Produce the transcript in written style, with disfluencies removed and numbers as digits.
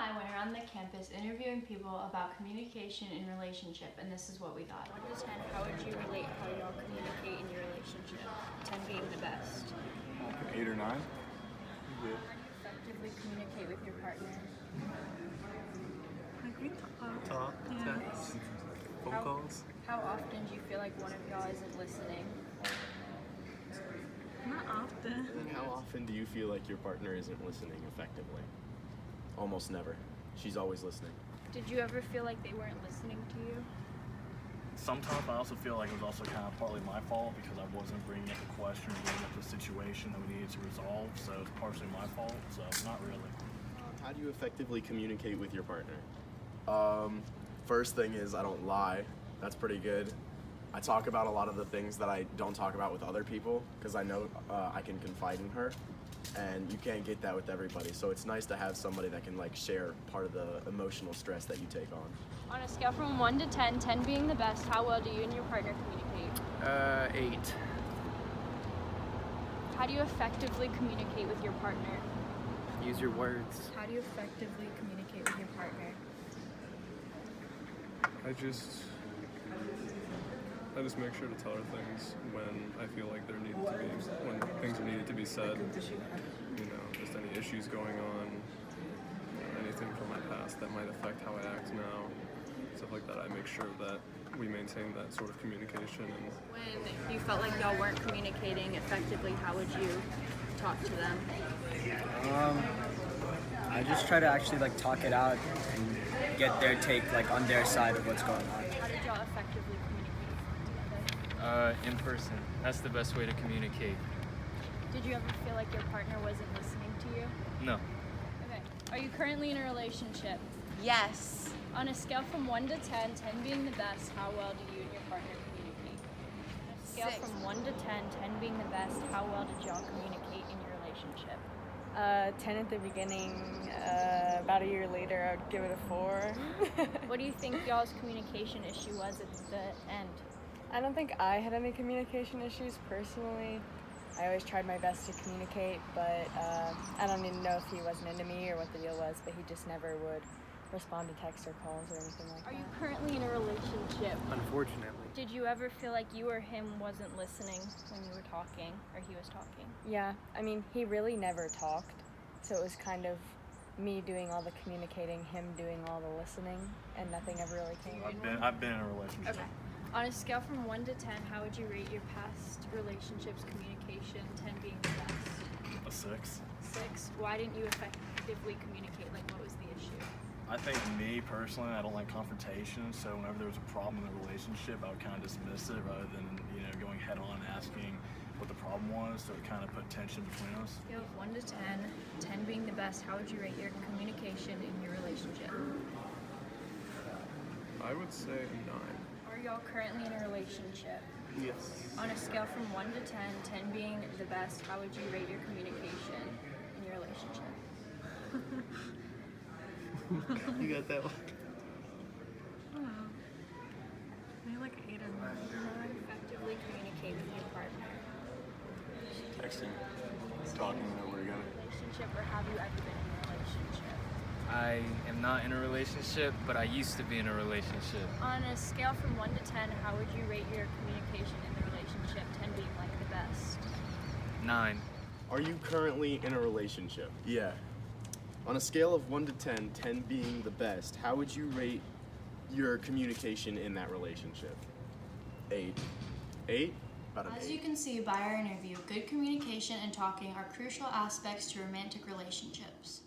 I went around the campus interviewing people about communication in relationship, and this is what we got. 1 to 10, how would you relate how y'all communicate in your relationship? 10 being the best. 8 or 9. Good. How do you effectively communicate with your partner? Like we talk, text, phone How- calls. How often do you feel like one of y'all isn't listening? Not often. And how often do you feel like your partner isn't listening effectively? Almost never. She's always listening. Did you ever feel like they weren't listening to you? Sometimes I also feel like it was also kind of partly my fault because I wasn't bringing up the question or bringing up the situation that we needed to resolve, so it's partially my fault, so not really. How do you effectively communicate with your partner? First thing is I don't lie. That's pretty good. I talk about a lot of the things that I don't talk about with other people because I know I can confide in her, and you can't get that with everybody. So it's nice to have somebody that can like share part of the emotional stress that you take on. On a scale from 1 to 10, 10 being the best, how well do you and your partner communicate? 8. How do you effectively communicate with your partner? Use your words. How do you effectively communicate with your partner? I just make sure to tell her things when I feel like when things are needed to be said. You know, just any issues going on, anything from my past that might affect how I act now, stuff like that. I make sure that we maintain that sort of communication. And When you felt like y'all weren't communicating effectively, how would you talk to them? I just try to actually like talk it out and get their take like on their side of what's going on. How did y'all effectively communicate together? In person. That's the best way to communicate. Did you ever feel like your partner wasn't listening to you? No. Okay. Are you currently in a relationship? Yes. On a scale from 1 to 10, 10 being the best, how well do you and your partner communicate? On a scale 6. from 1 to 10, 10 being the best, how well did y'all communicate in your relationship? 10 at the beginning, about a year later I would give it a 4. What do you think y'all's communication issue was at the end? I don't think I had any communication issues personally. I always tried my best to communicate, but I don't even know if he wasn't into me or what the deal was, but he just never would respond to texts or calls or anything like Are that. you currently in a relationship? Unfortunately. Did you ever feel like you or him wasn't listening when you were talking, or he was talking? Yeah, I mean, he really never talked, so it was kind of me doing all the communicating, him doing all the listening, and nothing ever really came of it. I've been in a relationship. Okay. On a scale from 1 to 10, how would you rate your past relationships communication, 10 being the best? A 6. 6. Why didn't you effectively communicate? Like, what was the issue? I think me personally, I don't like confrontation, so whenever there was a problem in the relationship, I would kind of dismiss it rather than, going head on asking what the problem was, so it kind of put tension between us. Scale of 1 to 10, 10 being the best, how would you rate your communication in your relationship? I would say 9. Are y'all currently in a relationship? Yes. On a scale from 1 to 10, 10 being the best, how would you rate your communication in your relationship? You got that one. Maybe like 8 or 9. How do you effectively communicate with your partner? Texting, talking over together. Relationship, or have you ever been in a relationship? I am not in a relationship, but I used to be in a relationship. On a scale from 1 to 10, how would you rate your communication in the relationship, 10 being like the best? 9. Are you currently in a relationship? Yeah. On a scale of 1 to 10, 10 being the best, how would you rate your communication in that relationship? 8. 8? About an As 8. you can see by our interview, good communication and talking are crucial aspects to romantic relationships.